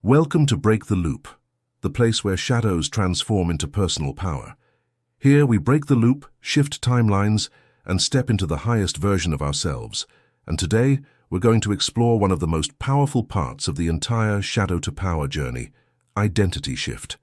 Welcome to Break the Loop, the place where shadows transform into personal power. Here we break the loop, shift timelines, and step into the highest version of ourselves. And today, we're going to explore one of the most powerful parts of the entire shadow to power journey, identity shift.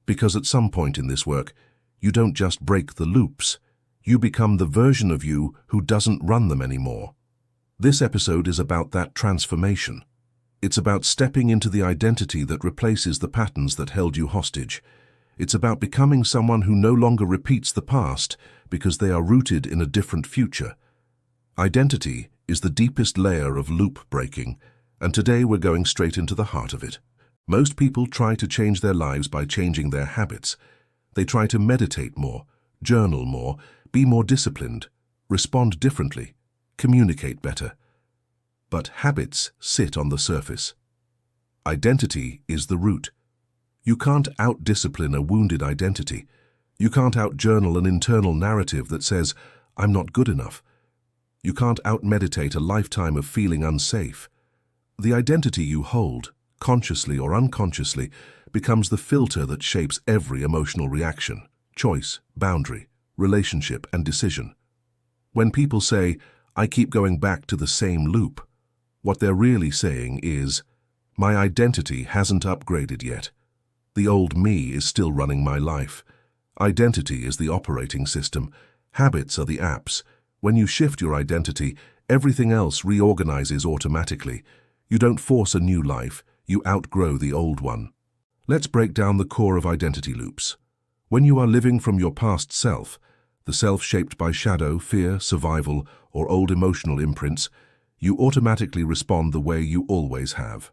Because at some point in this work, you don't just break the loops, you become the version of you who doesn't run them anymore. This episode is about that transformation. It's about stepping into the identity that replaces the patterns that held you hostage. It's about becoming someone who no longer repeats the past because they are rooted in a different future. Identity is the deepest layer of loop breaking, and today we're going straight into the heart of it. Most people try to change their lives by changing their habits. They try to meditate more, journal more, be more disciplined, respond differently, communicate better. But habits sit on the surface. Identity is the root. You can't out-discipline a wounded identity. You can't out-journal an internal narrative that says, "I'm not good enough." You can't out-meditate a lifetime of feeling unsafe. The identity you hold, consciously or unconsciously, becomes the filter that shapes every emotional reaction, choice, boundary, relationship, and decision. When people say, "I keep going back to the same loop," what they're really saying is, "My identity hasn't upgraded yet. The old me is still running my life. Identity is the operating system. Habits are the apps. When you shift your identity, everything else reorganizes automatically. You don't force a new life, you outgrow the old one." Let's break down the core of identity loops. When you are living from your past self, the self shaped by shadow, fear, survival, or old emotional imprints, you automatically respond the way you always have.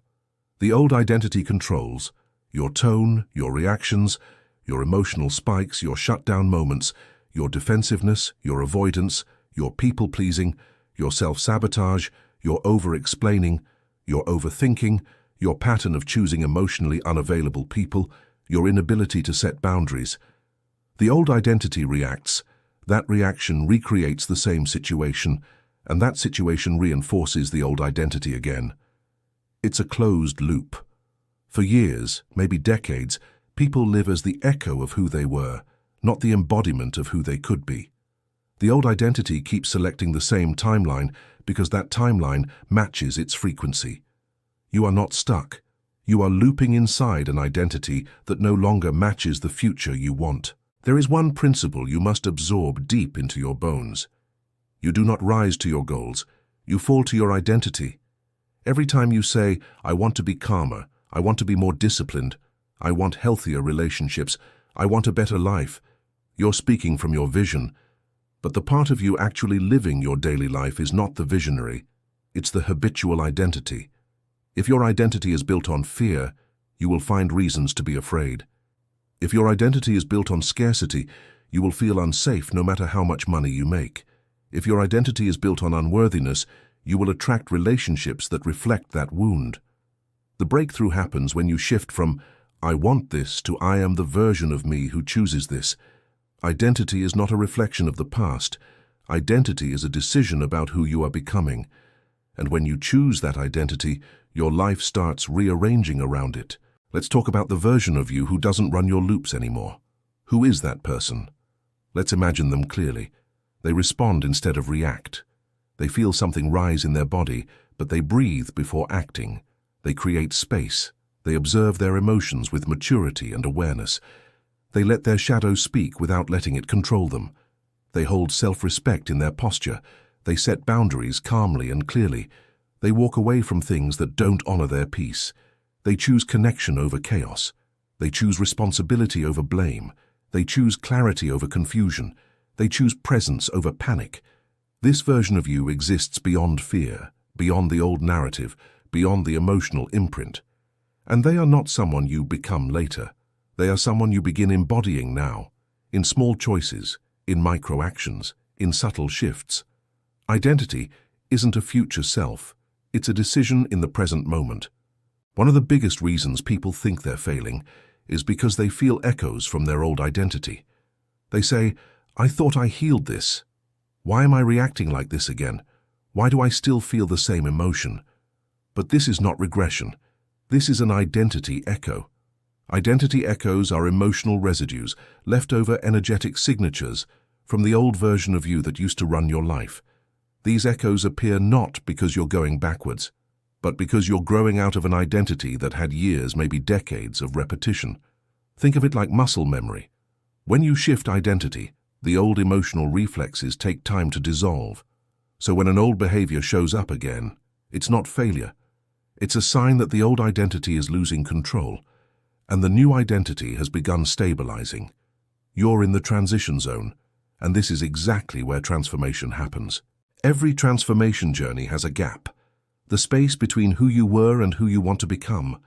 The old identity controls your tone, your reactions, your emotional spikes, your shutdown moments, your defensiveness, your avoidance, your people-pleasing, your self-sabotage, your over-explaining, your overthinking, your pattern of choosing emotionally unavailable people, your inability to set boundaries. The old identity reacts. That reaction recreates the same situation, and that situation reinforces the old identity again. It's a closed loop. For years, maybe decades, people live as the echo of who they were, not the embodiment of who they could be. The old identity keeps selecting the same timeline because that timeline matches its frequency. You are not stuck. You are looping inside an identity that no longer matches the future you want. There is one principle you must absorb deep into your bones. You do not rise to your goals, you fall to your identity. Every time you say, "I want to be calmer, I want to be more disciplined, I want healthier relationships, I want a better life," you're speaking from your vision. But the part of you actually living your daily life is not the visionary, it's the habitual identity. If your identity is built on fear, you will find reasons to be afraid. If your identity is built on scarcity, you will feel unsafe no matter how much money you make. If your identity is built on unworthiness, you will attract relationships that reflect that wound. The breakthrough happens when you shift from "I want this" to "I am the version of me who chooses this." Identity is not a reflection of the past. Identity is a decision about who you are becoming. And when you choose that identity, your life starts rearranging around it. Let's talk about the version of you who doesn't run your loops anymore. Who is that person? Let's imagine them clearly. They respond instead of react. They feel something rise in their body, but they breathe before acting. They create space. They observe their emotions with maturity and awareness. They let their shadow speak without letting it control them. They hold self-respect in their posture. They set boundaries calmly and clearly. They walk away from things that don't honor their peace. They choose connection over chaos. They choose responsibility over blame. They choose clarity over confusion. They choose presence over panic. This version of you exists beyond fear, beyond the old narrative, beyond the emotional imprint. And they are not someone you become later. They are someone you begin embodying now, in small choices, in micro-actions, in subtle shifts. Identity isn't a future self. It's a decision in the present moment. One of the biggest reasons people think they're failing is because they feel echoes from their old identity. They say, "I thought I healed this. Why am I reacting like this again? Why do I still feel the same emotion?" But this is not regression. This is an identity echo. Identity echoes are emotional residues, leftover energetic signatures from the old version of you that used to run your life. These echoes appear not because you're going backwards, but because you're growing out of an identity that had years, maybe decades, of repetition. Think of it like muscle memory. When you shift identity, the old emotional reflexes take time to dissolve. So when an old behavior shows up again, it's not failure. It's a sign that the old identity is losing control, and the new identity has begun stabilizing. You're in the transition zone, and this is exactly where transformation happens. Every transformation journey has a gap, the space between who you were and who you want to become.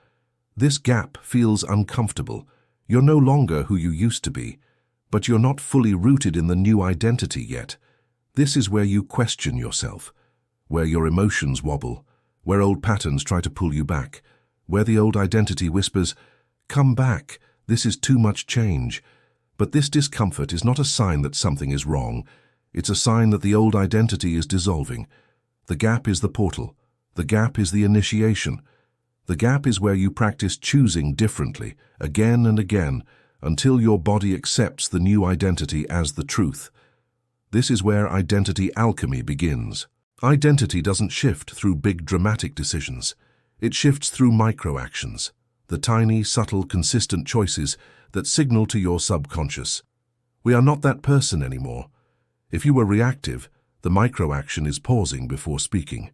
This gap feels uncomfortable. You're no longer who you used to be, but you're not fully rooted in the new identity yet. This is where you question yourself, where your emotions wobble, where old patterns try to pull you back, where the old identity whispers, "Come back, this is too much change." But this discomfort is not a sign that something is wrong. It's a sign that the old identity is dissolving. The gap is the portal. The gap is the initiation. The gap is where you practice choosing differently, again and again, until your body accepts the new identity as the truth. This is where identity alchemy begins. Identity doesn't shift through big dramatic decisions. It shifts through micro-actions, the tiny, subtle, consistent choices that signal to your subconscious, "We are not that person anymore." If you were reactive, the micro-action is pausing before speaking.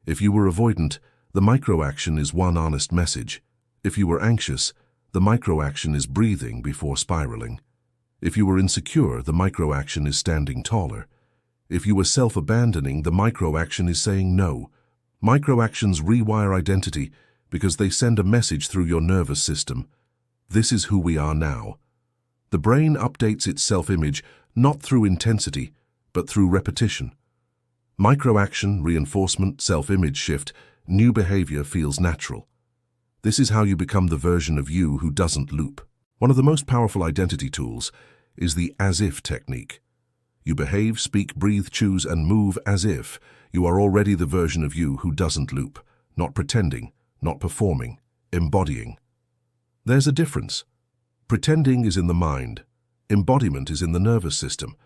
If you were avoidant, the micro-action is one honest message. If you were anxious, the micro-action is breathing before spiraling. If you were insecure, the micro-action is standing taller. If you were self-abandoning, the micro-action is saying no. Micro-actions rewire identity because they send a message through your nervous system. This is who we are now. The brain updates its self-image not through intensity, but through repetition. Micro-action, reinforcement, self-image shift, new behavior feels natural. This is how you become the version of you who doesn't loop. One of the most powerful identity tools is the as-if technique. You behave, speak, breathe, choose, and move as if you are already the version of you who doesn't loop, not pretending, not performing, embodying. There's a difference. Pretending is in the mind. Embodiment is in the nervous system.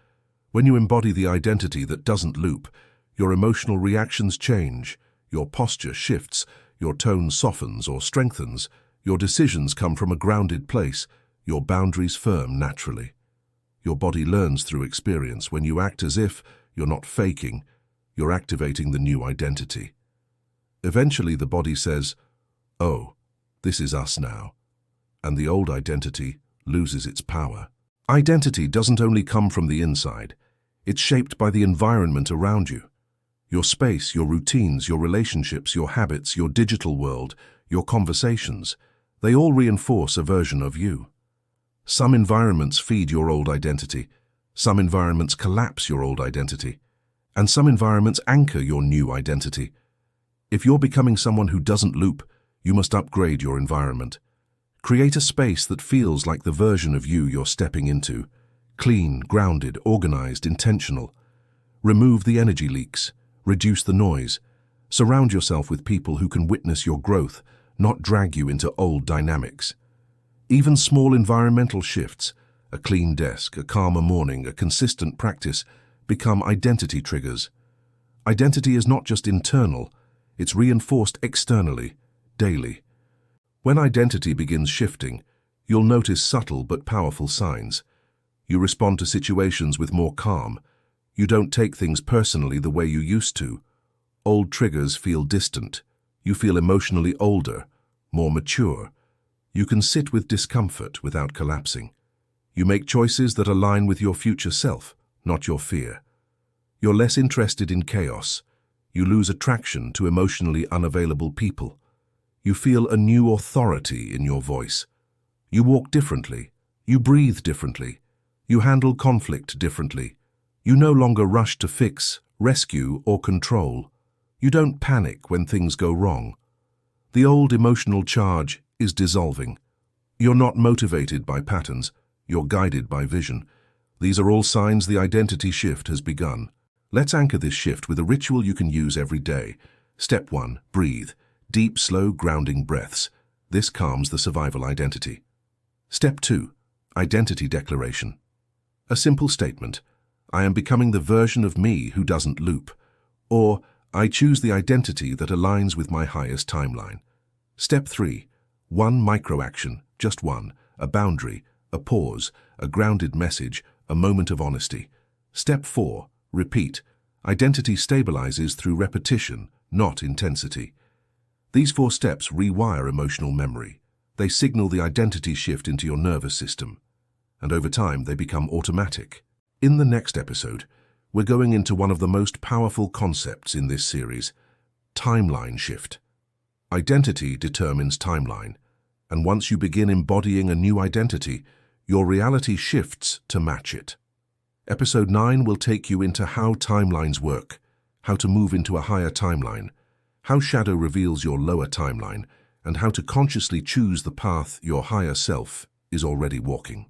When you embody the identity that doesn't loop, your emotional reactions change, your posture shifts, your tone softens or strengthens, your decisions come from a grounded place, your boundaries firm naturally. Your body learns through experience. When you act as if, you're not faking, you're activating the new identity. Eventually the body says, "Oh, this is us now," and the old identity loses its power. Identity doesn't only come from the inside, it's shaped by the environment around you. Your space, your routines, your relationships, your habits, your digital world, your conversations, they all reinforce a version of you. Some environments feed your old identity, some environments collapse your old identity, and some environments anchor your new identity. If you're becoming someone who doesn't loop, you must upgrade your environment. Create a space that feels like the version of you you're stepping into. Clean, grounded, organized, intentional. Remove the energy leaks. Reduce the noise. Surround yourself with people who can witness your growth, not drag you into old dynamics. Even small environmental shifts, a clean desk, a calmer morning, a consistent practice, become identity triggers. Identity is not just internal, it's reinforced externally, daily. When identity begins shifting, you'll notice subtle but powerful signs. You respond to situations with more calm. You don't take things personally the way you used to. Old triggers feel distant. You feel emotionally older, more mature. You can sit with discomfort without collapsing. You make choices that align with your future self, not your fear. You're less interested in chaos. You lose attraction to emotionally unavailable people. You feel a new authority in your voice. You walk differently. You breathe differently. You handle conflict differently. You no longer rush to fix, rescue, or control. You don't panic when things go wrong. The old emotional charge is dissolving. You're not motivated by patterns. You're guided by vision. These are all signs the identity shift has begun. Let's anchor this shift with a ritual you can use every day. Step 1. Breathe. Deep, slow, grounding breaths. This calms the survival identity. Step 2. Identity declaration. A simple statement. I am becoming the version of me who doesn't loop. Or, I choose the identity that aligns with my highest timeline. Step 3. One micro-action, just one. A boundary, a pause, a grounded message, a moment of honesty. Step 4. Repeat. Identity stabilizes through repetition, not intensity. These 4 steps rewire emotional memory. They signal the identity shift into your nervous system. And over time, they become automatic. In the next episode, we're going into one of the most powerful concepts in this series, timeline shift. Identity determines timeline, and once you begin embodying a new identity, your reality shifts to match it. Episode 9 will take you into how timelines work, how to move into a higher timeline, how shadow reveals your lower timeline, and how to consciously choose the path your higher self is already walking.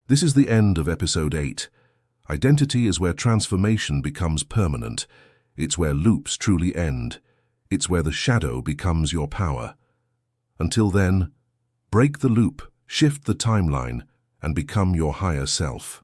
This is the end of episode 8. Identity is where transformation becomes permanent. It's where loops truly end. It's where the shadow becomes your power. Until then, break the loop, shift the timeline, and become your higher self.